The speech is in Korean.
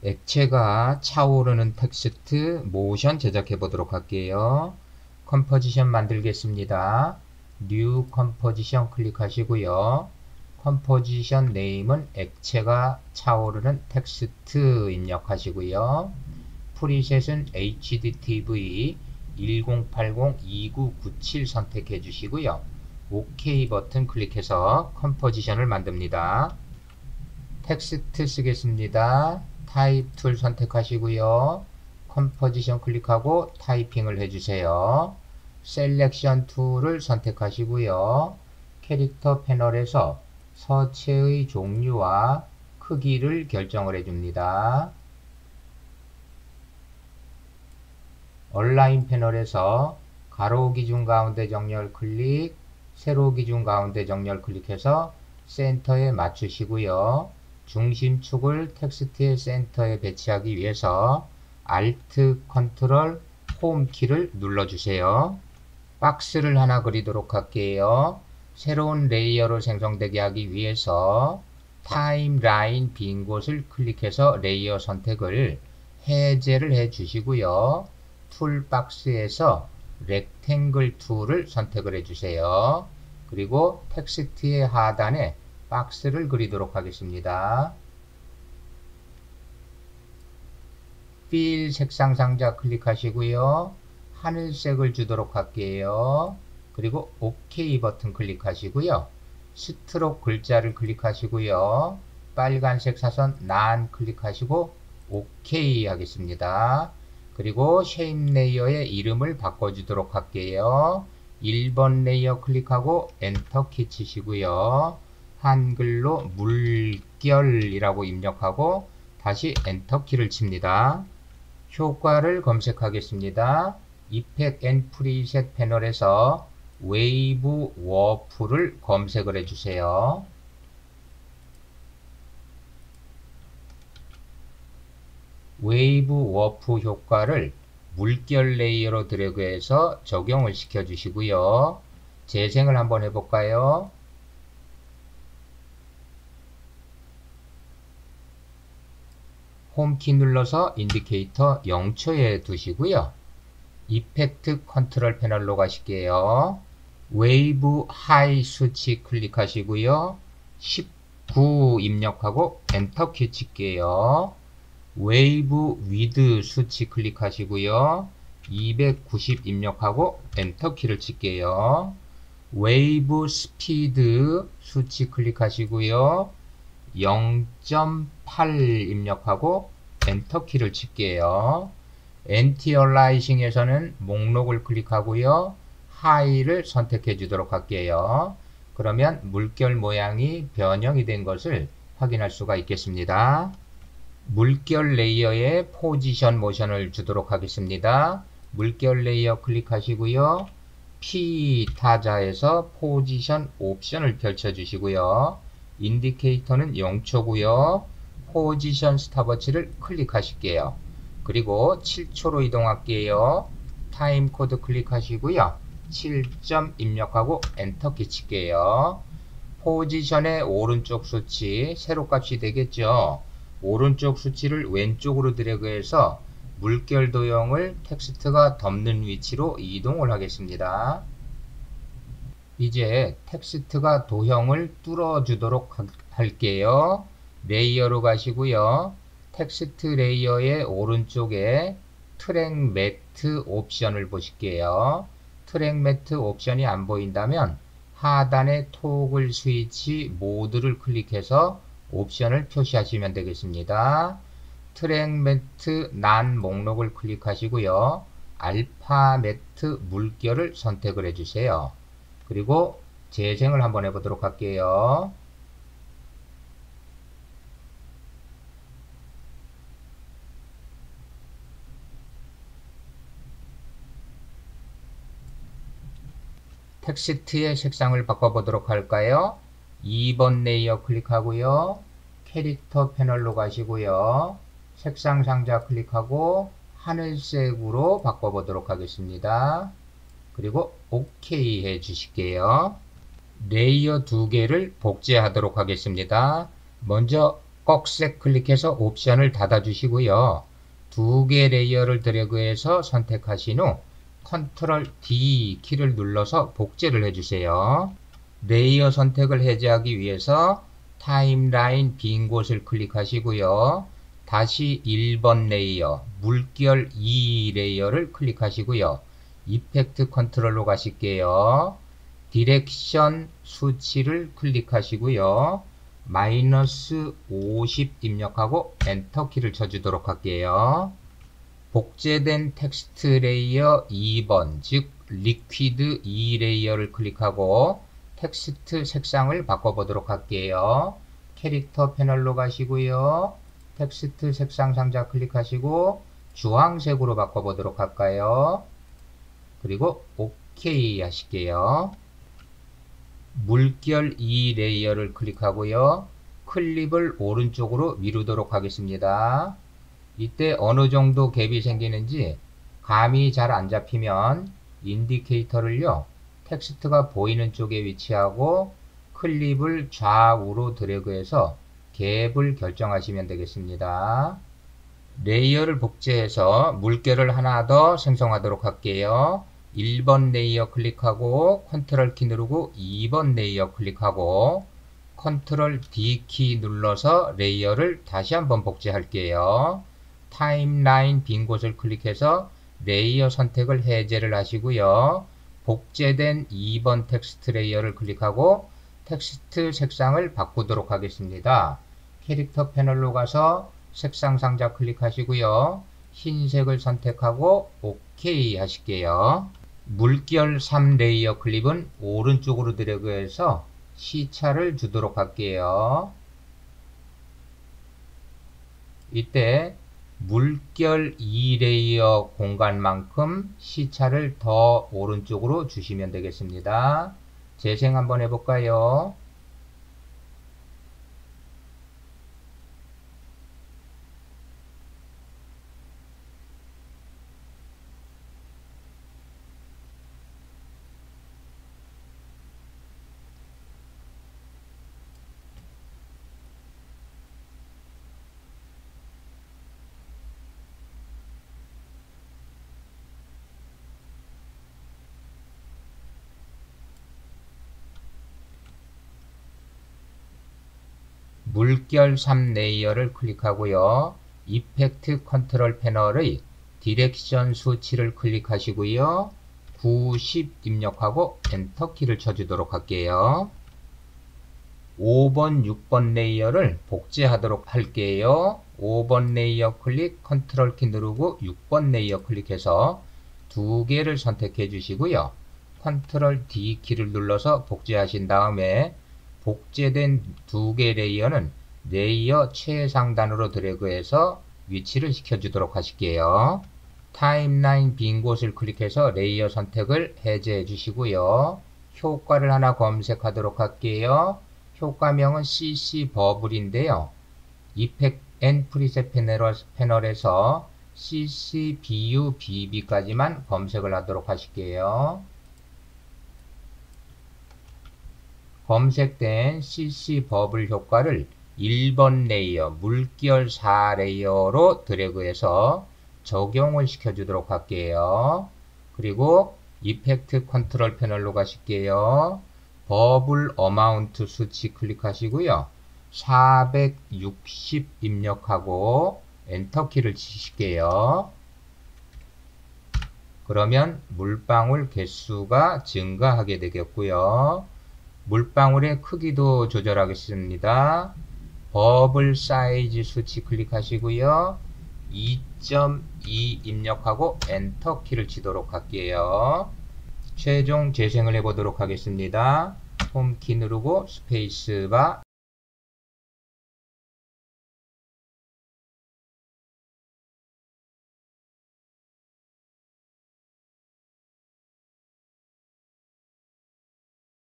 액체가 차오르는 텍스트 모션 제작해 보도록 할게요. 컴포지션 만들겠습니다. 뉴 컴포지션 클릭하시고요. 컴포지션 네임은 액체가 차오르는 텍스트 입력하시고요. 프리셋은 HDTV 1080-2997 선택해 주시고요. OK 버튼 클릭해서 컴포지션을 만듭니다. 텍스트 쓰겠습니다. 타입 툴 선택하시고요. 컴포지션 클릭하고 타이핑을 해주세요. 셀렉션 툴을 선택하시고요. 캐릭터 패널에서 서체의 종류와 크기를 결정을 해줍니다. 얼라인 패널에서 가로 기준 가운데 정렬 클릭, 세로 기준 가운데 정렬 클릭해서 센터에 맞추시고요. 중심축을 텍스트의 센터에 배치하기 위해서 Alt, Ctrl, 홈 키를 눌러주세요. 박스를 하나 그리도록 할게요. 새로운 레이어로 생성되게 하기 위해서 타임라인 빈 곳을 클릭해서 레이어 선택을 해제를 해 주시고요. 툴박스에서 렉탱글 툴을 선택을 해주세요. 그리고 텍스트의 하단에 박스를 그리도록 하겠습니다. 필 색상 상자 클릭하시고요. 하늘색을 주도록 할게요. 그리고 OK 버튼 클릭하시고요. 스트록 글자를 클릭하시고요. 빨간색 사선 난 클릭하시고 OK 하겠습니다. 그리고 쉐입 레이어의 이름을 바꿔주도록 할게요. 1번 레이어 클릭하고 엔터 키 치시고요. 한글로 물결이라고 입력하고 다시 엔터 키를 칩니다. 효과를 검색하겠습니다. 이펙트 앤 프리셋 패널에서 웨이브 워프를 검색을 해주세요. 웨이브 워프 효과를 물결 레이어로 드래그해서 적용을 시켜주시고요. 재생을 한번 해볼까요? 홈키 눌러서 인디케이터 0초에 두시고요. 이펙트 컨트롤 패널로 가실게요. 웨이브 하이 수치 클릭하시고요. 19 입력하고 엔터 키 칠게요. 웨이브 위드 수치 클릭하시고요. 290 입력하고 엔터 키를 칠게요. 웨이브 스피드 수치 클릭하시고요. 0.8 입력하고 엔터 키를 칠게요. 엔티얼라이싱에서는 목록을 클릭하고요. 하이를 선택해 주도록 할게요. 그러면 물결 모양이 변형이 된 것을 확인할 수가 있겠습니다. 물결 레이어에 포지션 모션을 주도록 하겠습니다. 물결 레이어 클릭하시고요. P 타자에서 포지션 옵션을 펼쳐 주시고요. 인디케이터는 0초고요. 포지션 스탑워치를 클릭하실게요. 그리고 7초로 이동할게요. 타임 코드 클릭하시고요. 7점 입력하고 엔터 키 칠게요. 포지션의 오른쪽 수치 세로값이 되겠죠. 오른쪽 수치를 왼쪽으로 드래그해서 물결 도형을 텍스트가 덮는 위치로 이동을 하겠습니다. 이제 텍스트가 도형을 뚫어주도록 할게요. 레이어로 가시고요. 텍스트 레이어의 오른쪽에 트랙 매트 옵션을 보실게요. 트랙 매트 옵션이 안 보인다면 하단의 토글 스위치 모드를 클릭해서 옵션을 표시하시면 되겠습니다. 트랙 매트 난 목록을 클릭하시고요. 알파 매트 물결을 선택을 해주세요. 그리고 재생을 한번 해보도록 할게요. 텍스트의 색상을 바꿔보도록 할까요? 2번 레이어 클릭하고요. 캐릭터 패널로 가시고요. 색상 상자 클릭하고 하늘색으로 바꿔보도록 하겠습니다. 그리고 OK 해 주실게요. 레이어 두 개를 복제하도록 하겠습니다. 먼저 꺽쇠 클릭해서 옵션을 닫아 주시고요. 두 개 레이어를 드래그해서 선택하신 후 컨트롤 D 키를 눌러서 복제를 해주세요. 레이어 선택을 해제하기 위해서 타임라인 빈 곳을 클릭하시고요. 다시 1번 레이어, 물결 2 레이어를 클릭하시고요. 이펙트 컨트롤로 가실게요. 디렉션 수치를 클릭하시고요. 마이너스 50 입력하고 엔터 키를 쳐주도록 할게요. 복제된 텍스트 레이어 2번, 즉 리퀴드 2 레이어를 클릭하고 텍스트 색상을 바꿔보도록 할게요. 캐릭터 패널로 가시고요. 텍스트 색상 상자 클릭하시고 주황색으로 바꿔보도록 할까요? 그리고 OK 하실게요. 물결 2 레이어를 클릭하고요. 클립을 오른쪽으로 미루도록 하겠습니다. 이때 어느 정도 갭이 생기는지 감이 잘 안 잡히면 인디케이터를요. 텍스트가 보이는 쪽에 위치하고 클립을 좌우로 드래그해서 갭을 결정하시면 되겠습니다. 레이어를 복제해서 물결을 하나 더 생성하도록 할게요. 1번 레이어 클릭하고 컨트롤 키 누르고 2번 레이어 클릭하고 컨트롤 D 키 눌러서 레이어를 다시 한번 복제할게요. 타임라인 빈 곳을 클릭해서 레이어 선택을 해제를 하시고요. 복제된 2번 텍스트 레이어를 클릭하고 텍스트 색상을 바꾸도록 하겠습니다. 캐릭터 패널로 가서 색상 상자 클릭하시고요. 흰색을 선택하고 OK 하실게요. 물결 3 레이어 클립은 오른쪽으로 드래그해서 시차를 주도록 할게요. 이때 물결 2 레이어 공간만큼 시차를 더 오른쪽으로 주시면 되겠습니다. 재생 한번 해볼까요? 물결 3 레이어를 클릭하고요. 이펙트 컨트롤 패널의 디렉션 수치를 클릭하시고요. 90 입력하고 엔터 키를 쳐주도록 할게요. 5번, 6번 레이어를 복제하도록 할게요. 5번 레이어 클릭, 컨트롤 키 누르고 6번 레이어 클릭해서 두 개를 선택해 주시고요. 컨트롤 D 키를 눌러서 복제하신 다음에 복제된 두 개 레이어는 레이어 최상단으로 드래그해서 위치를 시켜주도록 하실게요. 타임라인 빈 곳을 클릭해서 레이어 선택을 해제해 주시고요. 효과를 하나 검색하도록 할게요. 효과명은 CC 버블인데요. 이펙트 앤 프리셋 패널에서 CC BU BB까지만 검색을 하도록 하실게요. 검색된 CC 버블 효과를 1번 레이어 물결 4 레이어로 드래그해서 적용을 시켜주도록 할게요. 그리고 이펙트 컨트롤 패널로 가실게요. 버블 어마운트 수치 클릭하시고요. 460 입력하고 엔터 키를 치실게요. 그러면 물방울 개수가 증가하게 되겠고요. 물방울의 크기도 조절하겠습니다. 버블 사이즈 수치 클릭하시고요. 2.2 입력하고 엔터 키를 치도록 할게요. 최종 재생을 해보도록 하겠습니다. 홈키 누르고 스페이스바